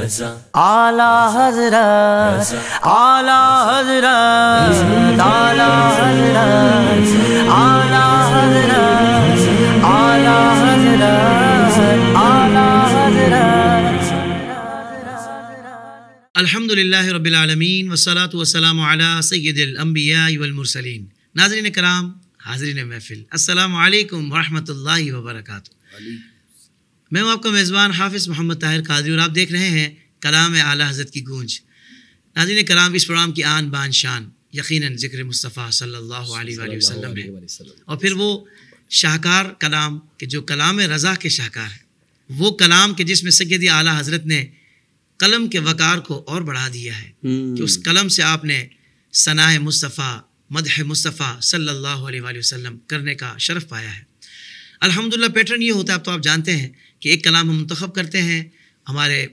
اعلی حضرت اعلی حضرت اعلی حضرت اعلی حضرت اعلی حضرت اعلی حضرت. الحمدللہ رب العالمین والصلاة والسلام علی سید الانبیاء والمرسلین. ناظرین کرام، حاضرین محفل، السلام علیکم ورحمۃ اللہ وبرکاتہ. میں ہوں آپ کا میزبان حافظ محمد طاہر قادری اور آپ دیکھ رہے ہیں کلام اعلیٰ حضرت کی گونج. ناظرین کرام، اس پروگرام کی آن بان شان یقیناً ذکر مصطفیٰ صلی اللہ علیہ وآلہ وسلم ہے، اور پھر وہ شاہکار کلام کہ جو کلام رضا کے شاہکار ہے، وہ کلام کہ جس میں سیدی اعلیٰ حضرت نے قلم کے وقار کو اور بڑھا دیا ہے کہ اس قلم سے آپ نے ثناء مصطفیٰ، مدح مصطفیٰ صلی اللہ علیہ وآلہ وسلم کرنے کا شرف پایا ہے. الحمدللہ پیٹرن یہ ہوتا ہے، اب تو آپ جانتے ہیں کہ ایک کلام ہم منتخب کرتے ہیں، ہمارے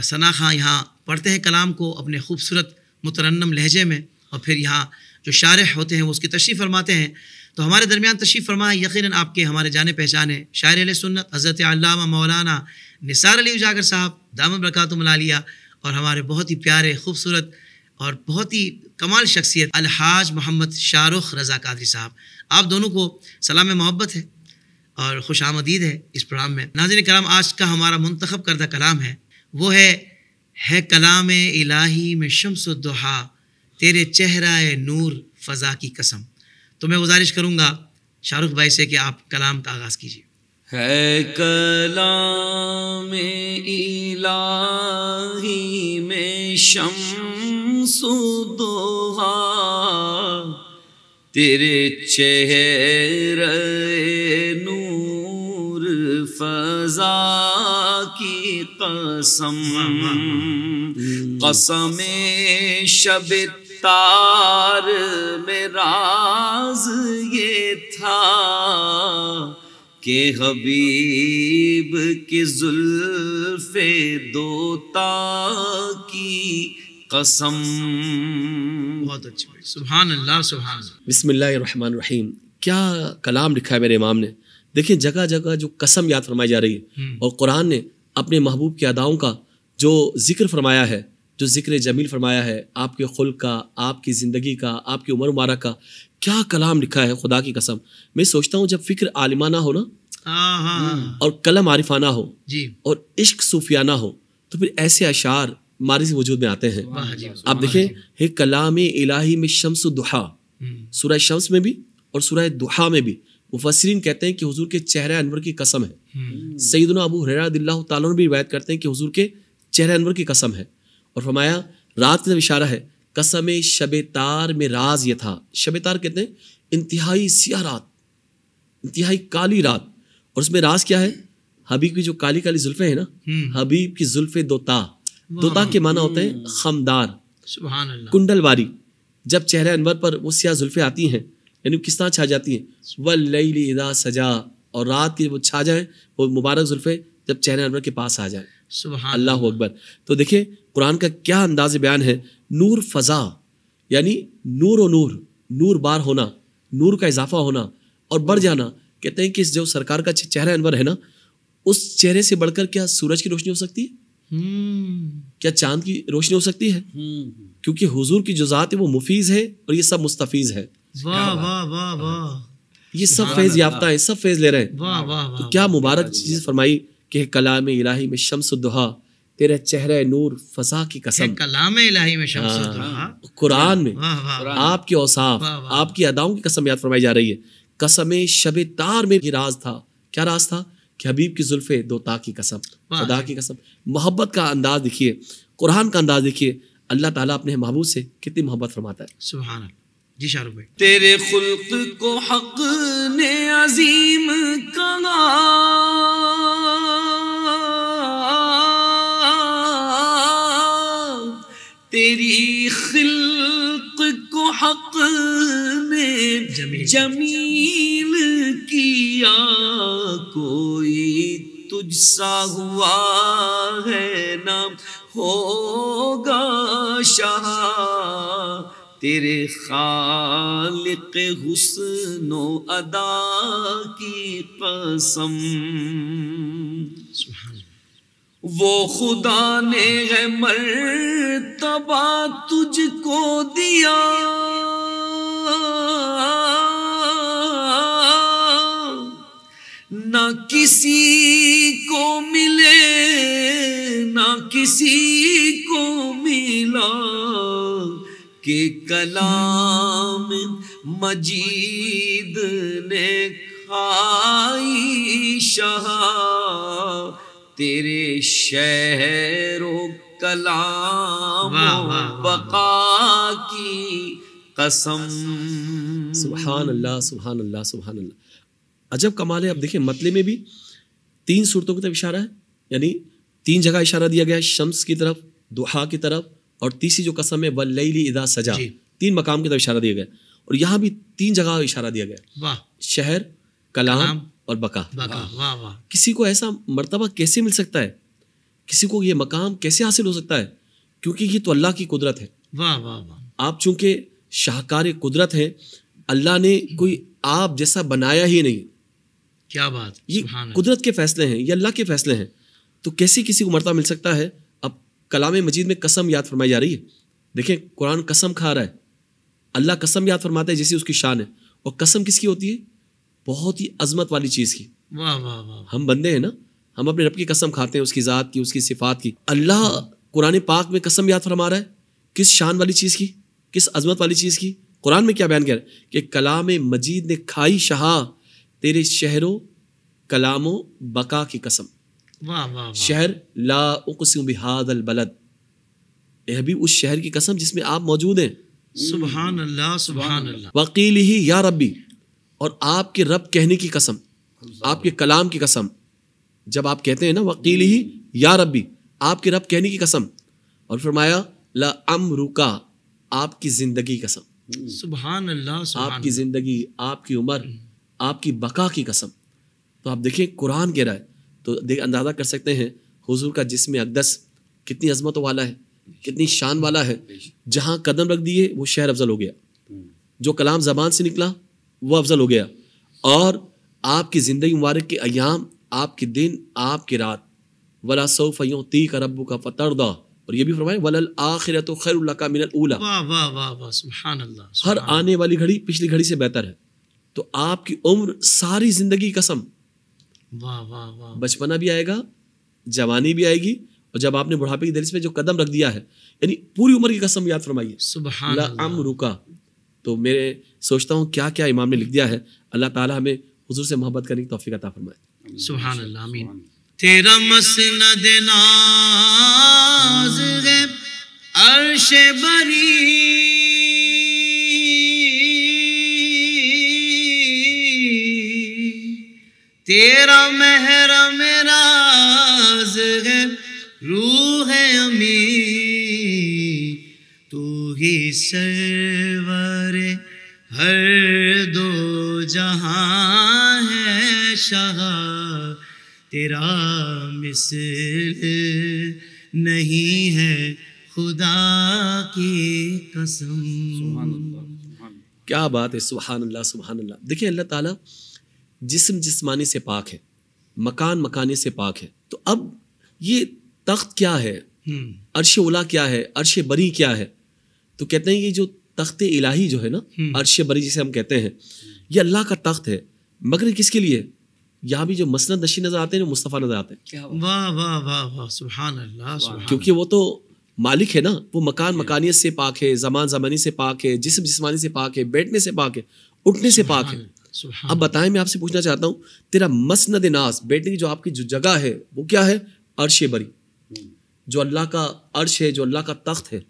ثنا خاں یہاں پڑھتے ہیں کلام کو اپنے خوبصورت مترنم لہجے میں، اور پھر یہاں جو شارح ہوتے ہیں وہ اس کی تشریح فرماتے ہیں. تو ہمارے درمیان تشریف فرما یقیناً آپ کے ہمارے جانے پہچانے شاعر اہل سنت حضرت علامہ مولانا نثار علی اجاگر صاحب دامت برکاتہم العالیہ، اور ہمارے بہت ہی پیارے خوبصورت اور بہت ہی کمال شخصیت الحاج محمد شاہ رخ رضا قادری صاحب. آپ دونوں کو سلام محبت ہے اور خوش آمدید ہے اس پروگرام میں. ناظرین کرام، آج کا ہمارا منتخب کردہ کلام وہ ہے کلام الہی میں شمس الضحیٰ، تیرے چہرہ نور فضا کی قسم. تو میں گزارش کروں گا شاہ رخ بھائی سے کہ آپ کلام کا آغاز کیجیے. ہے کلام الہی میں شمس الضحیٰ، تیرے چہرہ نور فضا کی قسم. قسم شب تار میں راز یہ تھا کہ حبیب کی زلف دوتا کی قسم. بہت اچھا، سبحان اللہ سبحان اللہ. بسم اللہ الرحمن الرحیم. کیا کلام لکھا ہے میرے امام نے. دیکھیں جگہ جگہ جو قسم یاد فرمائی جا رہی ہے، اور قرآن نے اپنے محبوب کی اداؤں کا جو ذکر فرمایا ہے، جو ذکر جمیل فرمایا ہے، آپ کے خلق کا، آپ کی زندگی کا، آپ کی عمر مبارک کا، کیا کلام لکھا ہے خدا کی قسم. میں سوچتا ہوں جب فکر عالمانہ ہو نا، اور قلم عارفانہ ہو، اور عشق صوفیانہ ہو، تو پھر ایسے اشعار مارز وجود میں آتے ہیں. آپ دیکھیں ہے کلام الہی میں شمس الضحیٰ، سورہ شمس میں بھی اور سورہ ضحیٰ میں بھی مفسرین کہتے ہیں کہ حضور کے چہرہ انور کی قسم ہے. سیدنا ابو ہریرہ رضی اللہ تعالیٰ عنہ بھی روایت کرتے ہیں کہ حضور کے چہرہ انور کی قسم ہے، اور فرمایا رات کی طرف اشارہ ہے. قسم شب تار میں راز یہ تھا. شب تار کہتے ہیں انتہائی سیاہ رات، انتہائی کالی رات، اور اس میں راز کیا ہے؟ حبیب کی جو کالی کالی زلفیں ہیں نا، حبیب کی زلفیں دوتا. دوتا کے معنی ہوتے ہیں خمدار، سبحان اللہ، کنڈل واری. جب چہرہ انور پر وہ سیاہ زلفیں آتی ہیں، یعنی کس طرح چھا جاتی ہیں، واللیل اذا سجا، اور رات کی وہ چھا جائیں وہ مبارک زلفیں جب چہرہ انور کے پاس آ جائیں. سبحان اللہ اکبر. تو دیکھیں قرآن کا کیا انداز بیان ہے. نور فضا یعنی نور و نور، نور بار ہونا، نور کا اضافہ ہونا اور بڑھ جانا. کہتے ہیں کہ جو سرکار کا چہرہ انور ہے نا، اس چہرے سے بڑھ کر کیا سورج کی روشنی ہو سکتی ہے؟ کیا چاند کی روشنی ہو سکتی ہے؟ کیونکہ حضور کی جو ذات ہے وہ مفیض ہے، اور یہ سب مستفیض ہے. واہ واہ واہ واہ، یہ سب فیض یافتہ ہیں، سب فیض لے رہے ہیں. واہ واہ واہ. تو کیا مبارک چیز فرمائی کہ کلام الہی میں شمس الضحیٰ، تیرے چہرہ نور فضا کی قسم. کلام الہی میں شمس الضحیٰ، قرآن میں واہ واہ، آپ کے اوصاف، آپ کی اداؤں کی قسم یاد فرمائی جا رہی ہے. قسم شب تار میں یہ راز تھا. کیا راز تھا؟ کہ حبیب کی زلفیں دوتا کی قسم، خدا کی قسم. محبت کا انداز دیکھیے، قرآن کا انداز دیکھیے. اللہ تعالیٰ اپنے محبوب سے کتنی محبت فرماتا ہے. سبحان اللہ. جی شاہ رخ بھائی. تیرے خلق کو حق نے عظیم کہا، تیری خلق کو حق نے جمیل کیا، کوئی تجھ سا ہوا ہے نہ ہوگا شاہ، تیرے خالق حسن و ادا کی قسم. وہ خدا نے ہے مرتبہ تجھ کو دیا، نہ کسی کو ملے نہ کسی کو ملا، کہ کلام مجید نے کھائی شہا، تیرے شہر و کلام و بقا کی قسم۔ سبحان اللہ سبحان اللہ سبحان اللہ، عجب کمال ہے۔ اب دیکھیں مطلب میں بھی 3 صورتوں کی طرف اشارہ ہے، یعنی 3 جگہ اشارہ دیا گیا ہے، شمس کی طرف، ضحیٰ کی طرف، اور تیسری جو قسم ہے واللیل اذا سجا، 3 مقام کی طرف اشارہ دیا گیا، اور یہاں بھی 3 جگہ اشارہ دیا گیا، شہر، کلام اور بقا۔ کسی کو ایسا مرتبہ کیسے مل سکتا ہے، کسی کو یہ مقام کیسے حاصل ہو سکتا ہے؟ کیونکہ یہ تو اللہ کی قدرت ہے۔ آپ چونکہ شاہکار قدرت ہیں، اللہ نے کوئی آپ جیسا بنایا ہی نہیں۔ کیا بات، یہ قدرت کے فیصلے ہیں، یہ اللہ کے فیصلے ہیں، تو کیسے کسی کو مرتبہ مل سکتا ہے؟ اب کلام مجید میں قسم یاد فرمائی جا رہی ہے، دیکھیں قرآن قسم کھا رہا ہے، اللہ قسم یاد فرماتا ہے جیسی اس کی شان ہے، اور قسم کس کی ہوتی ہے؟ بہت ہی عظمت والی چیز کی۔ ہم بندے ہیں نا، ہم اپنے رب کی قسم کھاتے ہیں، اس کی ذات کی، اس کی صفات کی۔ اللہ قرآن پاک میں قسم یاد فرما رہا ہے کس شان والی چیز کی، کس عظمت والی چیز کی؟ قرآن میں کیا بیان کر رہا ہے کہ کلام مجید نے کھائی شہا، تیرے شہروں کلام و بقا کی قسم۔ شہر لا اقسم بہذا البلد، اے حبیب اس شہر کی قسم جس میں آپ موجود ہیں۔ سبحان اللہ سبحان اللہ۔ وقیلہ یا ربی، اور آپ کے رب کہنے کی قسم، آپ کے کلام کی قسم۔ جب آپ کہتے ہیں نا وقیلہ یا ربی، آپ کے رب کہنے کی قسم، اور فرمایا لعمرک، آپ کی زندگی قسم، سبحان اللہ سبحان آپ کی زندگی، آپ کی عمر، آپ کی بقا کی قسم۔ تو آپ دیکھیں قرآن کہہ رہا ہے، تو اندازہ کر سکتے ہیں حضور کا جسم اقدس کتنی عظمت والا ہے، کتنی شان والا ہے۔ جہاں قدم رکھ دیے وہ شہر افضل ہو گیا، جو کلام زبان سے نکلا وہ افضل ہو گیا، اور آپ کی زندگی مبارک کے ایام، آپ کے دن، آپ کی رات، وَلَا سَوْفَ يُعْطِيكَ رَبُّكَ فَتَرْضَىٰ، اور یہ بھی فرمائے وَلَلْآخِرَةُ خَيْرٌ لَكَ مِنَ الْأُولَىٰ، واہ سبحان اللہ۔ ہر آنے والی گھڑی پچھلی گھڑی سے بہتر ہے۔ تو آپ کی عمر، ساری زندگی قسم، بچپنا بھی آئے گا، جوانی بھی آئے گی، اور جب آپ نے بڑھاپے کی دہلیز پہ جو قدم رکھ دیا ہے، یعنی پوری عمر کی قسم یاد فرمائیے، سبحان اللہ۔ لعمرک۔ تو میں سوچتا ہوں کیا کیا امام نے لکھ دیا ہے۔ اللہ تعالیٰ ہمیں حضور سے محبت کرنے کی توفیق عطا فرمائے۔ سبحان اللہ آمین۔ تیرا مسند ناز ہے عرش بری، تیرا محرم راز ہے روح امین، تو ہی سرور ہر دو جہاں ہے شاہ، تیرا مثل نہیں ہے خدا کی قسم۔ کیا بات ہے، سبحان اللہ سبحان اللہ۔ دیکھیں اللہ تعالیٰ جسم جسمانی سے پاک ہے، مکان مکانی سے پاک ہے، تو اب یہ تخت کیا ہے، عرش اولا کیا ہے، عرش بری کیا ہے؟ تو کہتے ہیں یہ جو تخت الہی جو ہے نا، عرش بری جسے ہم کہتے ہیں، یہ اللہ کا تخت ہے، مگر کس کے لیے؟ یہاں بھی جو مسند نشین نظر آتے ہیں وہ مصطفیٰ نظر آتے ہیں۔ واہ واہ واہ واہ سبحان اللہ سبحان، کیونکہ وہ تو مالک ہے نا، وہ مکان مکانیت سے پاک ہے، زمان زمانی سے پاک ہے، جسم جسمانی سے پاک ہے، بیٹھنے سے پاک ہے، اٹھنے سے پاک ہے۔ اب بتائیں، میں آپ سے پوچھنا چاہتا ہوں، تیرا مسند ناز، بیٹھنے کی جو آپ کی جو جگہ ہے وہ کیا ہے؟ عرش بری، جو اللہ کا عرش ہے، جو اللہ کا تخت ہے،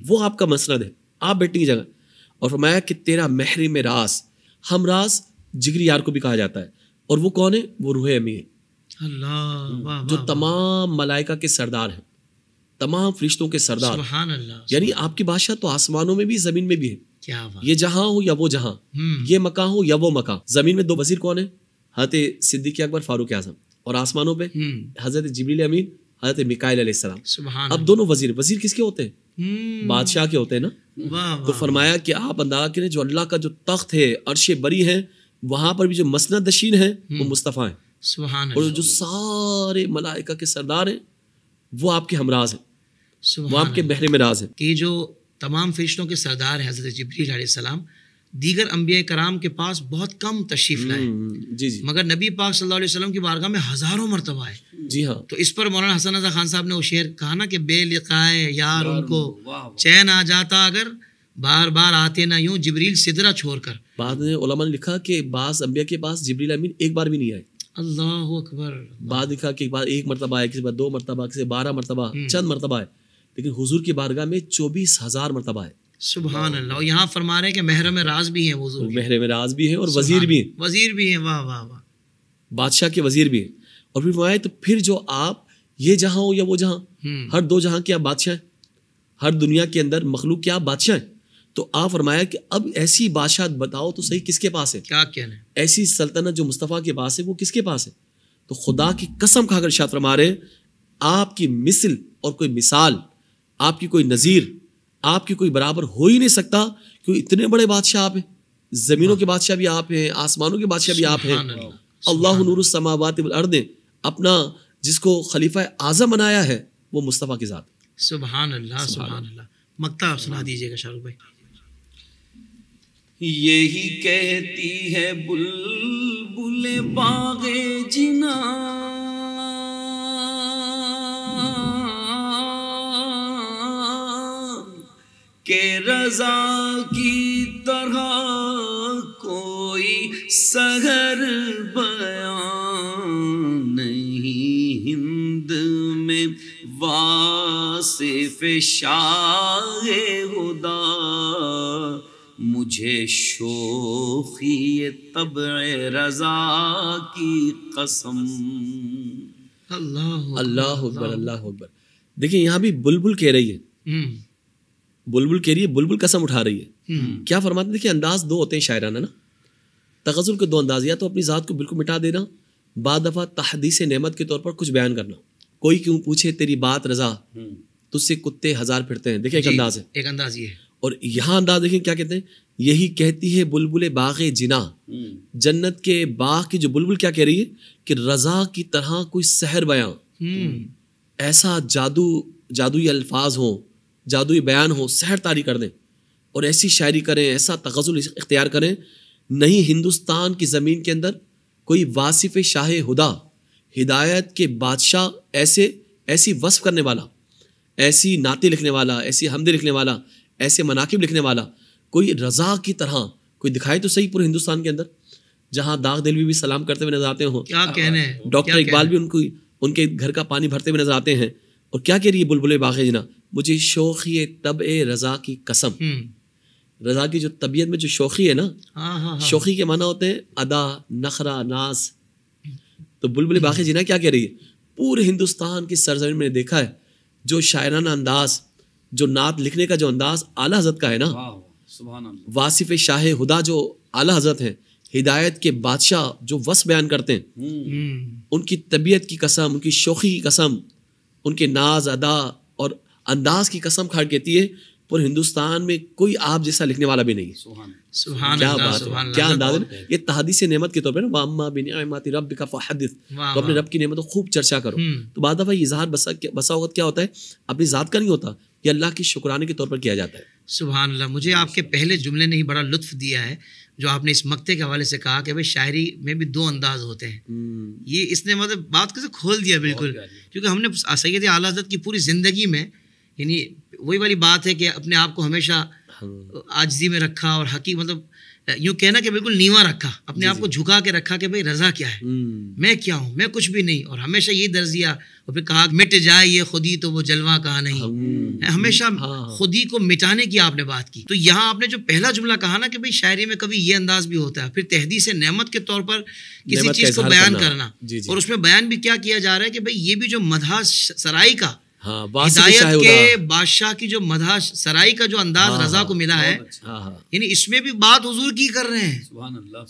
وہ آپ کا مسند ہے، آپ بیٹھنے کی جگہ۔ اور فرمایا کہ تیرا محرم راز، ہم راز جگری یار کو بھی کہا جاتا ہے، اور وہ کون ہے؟ وہ روح امی ہے، اللہ، جو تمام ملائکہ کے سردار ہیں، تمام فرشتوں کے سردار۔ سبحان اللہ، یعنی آپ کی بادشاہ تو آسمانوں میں بھی زمین میں بھی ہے، کیا بات، یہ جہاں ہو یا وہ جہاں، یہ مکان ہو یا وہ مکان۔ زمین میں 2 وزیر کون ہیں؟ حضرت صدیق اکبر، فاروق اعظم، اور آسمانوں پہ حضرت جبریل امین، حضرت میکائیل علیہ السلام۔ سبحان اب دونوں وزیر کس کے ہوتے ہیں؟ بادشاہ کے ہوتے ہیں نا۔ تو فرمایا کہ آپ اندازہ کریں، جو اللہ کا جو تخت ہے، عرش بری ہے، وہاں پر بھی جو مسند نشین ہیں وہ مصطفیٰ ہیں، سبحان اور جو سارے ملائکہ کے سردار ہیں وہ آپ کے ہمراز ہیں، وہ آپ کے محرم راز ہیں. کہ جو تمام فرشتوں کے سردار ہیں حضرت جبریل علیہ السلام، دیگر انبیاء کرام کے پاس بہت کم تشریف لائے، جی جی مگر نبی پاک صلی اللہ علیہ وسلم کی بارگاہ میں ہزاروں مرتبہ آئے. جی ہاں. تو اس پر مولانا حسن رضا خان صاحب نے وہ شعر کہا نا کہ بے لقائے یار ان کو چین آ جاتا اگر بار بار آتے نہ یوں جبریل سدرہ چھوڑ کر. بعد میں علماء نے لکھا کہ بعض انبیاء کے پاس جبریل امین ایک بار بھی نہیں آئے. اللہ اکبر. بعد لکھا کہ ایک مرتبہ آئے، کسی بار 2 مرتبہ، کسی 12 مرتبہ، چند مرتبہ آئے، لیکن حضور کی بارگاہ میں 24,000 مرتبہ آئے. سبحان اللہ. اور یہاں فرما رہے ہیں کہ محرم راز بھی ہیں حضور، محرم راز بھی ہیں اور وزیر بھی ہیں، وزیر بھی ہیں. واہ واہ واہ. بادشاہ کے وزیر بھی ہیں. اور پھر فرمایا تو پھر جو آپ یہ جہاں ہو یا وہ جہاں، ہر 2 جہاں کے آپ بادشاہ ہیں، ہر دنیا کے اندر مخلوق کے آپ بادشاہ ہیں. تو آپ فرمایا کہ اب ایسی بادشاہت بتاؤ تو صحیح کس کے پاس ہے، کیا کہنا ہے، ایسی سلطنت جو مصطفیٰ کے پاس ہے وہ کس کے پاس ہے. تو خدا کی قسم کھا کر ارشاد فرما رہے ہیں آپ کی مثل اور کوئی مثال، آپ کی کوئی نظیر، آپ کی کوئی برابر ہو ہی نہیں سکتا، کیونکہ اتنے بڑے بادشاہ آپ ہیں، زمینوں کے بادشاہ بھی آپ ہیں، آسمانوں کے بادشاہ بھی آپ ہیں. اللہ نور السماوات والارض، اپنا جس کو خلیفہ اعظم بنایا ہے وہ مصطفیٰ کی ذات. سبحان اللہ سبحان اللہ. مقطع سنا دیجیے گا شاہ رخ بھائی. یہی کہتی ہے بلبل باغ جنا کہ رضا کی طرح کوئی سحر بیان نہیں، ہند میں واصف شاہ خدا مجھے شوخی طبع رضا کی قسم. اللہ اکبر اللہ اکبر. دیکھیں یہاں بھی بلبل کہہ رہی ہے، بلبل کہہ رہی ہے، بلبل قسم اٹھا رہی ہے. کیا فرماتے ہیں؟ دیکھیں انداز 2 ہوتے ہیں شاعرانہ نا. تغزل کے 2 انداز، یا تو اپنی ذات کو بالکل مٹا دینا، بعد دفعہ تحدیث نعمت کے طور پر کچھ بیان کرنا. کوئی کیوں پوچھے تیری بات رضا، تجھ سے کتے 1000 پھرتے ہیں. دیکھیں ایک انداز ہے، ایک انداز یہ ہے. اور یہاں انداز دیکھیں کیا کہتے ہیں، یہی کہتی ہے بلبل باغ جنا، جنت کے باغ کی جو بلبل کیا کہہ رہی ہے کہ رضا کی طرح کوئی سحر بیان، ایسا جادوئی الفاظ ہوں، جادوئی بیان ہو، سحر طاری کر دیں اور ایسی شاعری کریں، ایسا تغزل اختیار کریں. نہیں ہندوستان کی زمین کے اندر کوئی واصف شاہ خدا، ہدایت کے بادشاہ، ایسی وصف کرنے والا، ایسی نعتیں لکھنے والا، ایسی حمدیں لکھنے والا، ایسے مناقب لکھنے والا کوئی رضا کی طرح کوئی دکھائے تو صحیح پورے ہندوستان کے اندر، جہاں داغ دلوی بھی سلام کرتے ہوئے نظر آتے ہوں، کیا کہنے ہیں، ڈاکٹر اقبال بھی ان کے گھر کا پانی بھرتے ہوئے نظر آتے ہیں. اور کیا کہہ رہی ہے بلبل باغ جنا، مجھے شوخی طبع رضا کی قسم. رضا کی جو طبیعت میں جو شوخی ہے نا، شوخی کے معنی ہوتے ہیں ادا، نخرہ، ناز. تو بلبل باغ جنا کیا کہہ رہی ہے، پورے ہندوستان کی سرزمین میں نے دیکھا ہے جو شاعرانہ انداز، جو نعت لکھنے کا جو انداز اعلیٰ حضرت کا ہے نا، واصف شاہ خدا جو اعلیٰ حضرت ہیں، ہدایت کے بادشاہ جو وصف بیان کرتے ہیں، ان کی طبیعت کی قسم، ان کی شوخی کی قسم، ان کے ناز، ادا اور انداز کی قسم کھا کہتی ہے پورے ہندوستان میں کوئی آپ جیسا لکھنے والا بھی نہیں. سبحان کیا اللہ بات سبحان ہے، اللہ. کیا انداز ہے. یہ تحدیث نعمت کے طور پہ نا، واما بنعمت ربک فحدث، تو اپنے رب کی نعمتوں خوب چرچا کرو. تو بعد دفعہ یہ اظہار بسا اوقات کیا ہوتا ہے، اپنی ذات کا نہیں ہوتا، یہ اللہ کی شکرانے کے طور پر کیا جاتا ہے. سبحان اللہ. مجھے آپ کے پہلے جملے نے ہی بڑا لطف دیا ہے جو آپ نے اس مقطع کے حوالے سے کہا کہ بھائی شاعری میں بھی 2 انداز ہوتے ہیں. یہ اس نے مطلب بات کو کھول دیا بالکل، کیونکہ ہم نے سید اعلیٰ حضرت کی پوری زندگی میں، یعنی وہی والی بات ہے کہ اپنے آپ کو ہمیشہ عاجزی میں رکھا اور حقیقت مطلب یوں کہنا کہ بالکل نیواں رکھا، اپنے آپ کو جھکا کے رکھا کہ بھائی رضا کیا ہے، میں کیا ہوں، میں کچھ بھی نہیں. اور ہمیشہ یہ درجیہ، اور پھر کہا مٹ جائے یہ خودی تو وہ جلوہ کہاں نہیں. ہمیشہ خودی کو مٹانے کی آپ نے بات کی. تو یہاں آپ نے جو پہلا جملہ کہا نا کہ بھائی شاعری میں کبھی یہ انداز بھی ہوتا ہے، پھر تحدیث نعمت کے طور پر کسی چیز کو بیان کرنا، اور اس میں بیان بھی کیا کیا جا رہا ہے کہ بھائی یہ بھی جو مدح سرائی کا، ہدایت کے بادشاہ کی جو مدح سرائی کا جو انداز رضا کو ملا ہے، یعنی اس میں بھی بات حضور کی کر رہے ہیں.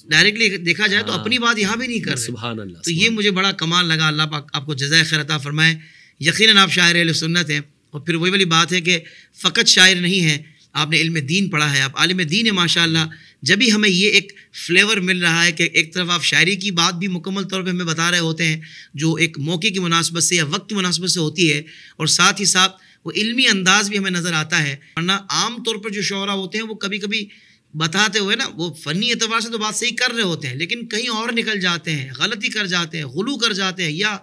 ڈائریکٹلی دیکھا جائے تو اپنی بات یہاں بھی نہیں کر رہے. سبحان اللہ. تو یہ مجھے بڑا کمال لگا. اللہ پاک آپ کو جزائے خیر عطا فرمائے. یقیناً آپ شاعر اہل سنت ہیں، اور پھر وہی والی بات ہے کہ فقط شاعر نہیں ہیں، آپ نے علم دین پڑھا ہے، آپ عالم دین ہے ماشاءاللہ. جب ہی ہمیں یہ ایک فلیور مل رہا ہے کہ ایک طرف آپ شاعری کی بات بھی مکمل طور پہ ہمیں بتا رہے ہوتے ہیں جو ایک موقع کی مناسبت سے یا وقت کی مناسبت سے ہوتی ہے، اور ساتھ ہی ساتھ وہ علمی انداز بھی ہمیں نظر آتا ہے. ورنہ عام طور پر جو شعراء ہوتے ہیں وہ کبھی کبھی بتاتے ہوئے نا وہ فنی اعتبار سے تو بات صحیح کر رہے ہوتے ہیں لیکن کہیں اور نکل جاتے ہیں، غلطی کر جاتے ہیں، غلو کر جاتے ہیں، یا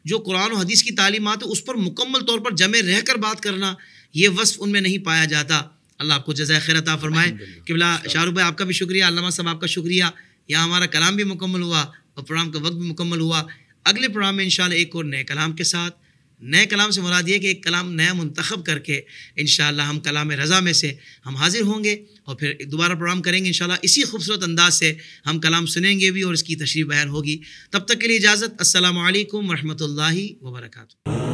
جو قرآن و حدیث کی تعلیمات ہے اس پر مکمل طور پر جمع رہ کر بات کرنا یہ وصف ان میں نہیں پایا جاتا. اللہ آپ کو جزائے خیر عطا فرمائے. قبلہ شاہ رخ بھائی آپ کا بھی شکریہ، علامہ صاحب آپ کا شکریہ. یہاں ہمارا کلام بھی مکمل ہوا اور پروگرام کا وقت بھی مکمل ہوا. اگلے پروگرام میں انشاءاللہ ایک اور نئے کلام کے ساتھ، نئے کلام سے مراد یہ کہ ایک کلام نیا منتخب کر کے انشاءاللہ ہم کلام رضا میں سے ہم حاضر ہوں گے اور پھر دوبارہ پروگرام کریں گے انشاءاللہ. اسی خوبصورت انداز سے ہم کلام سنیں گے بھی اور اس کی تشریح بیان ہوگی. تب تک کے لیے اجازت. السلام علیکم ورحمۃ اللہ وبرکاتہ.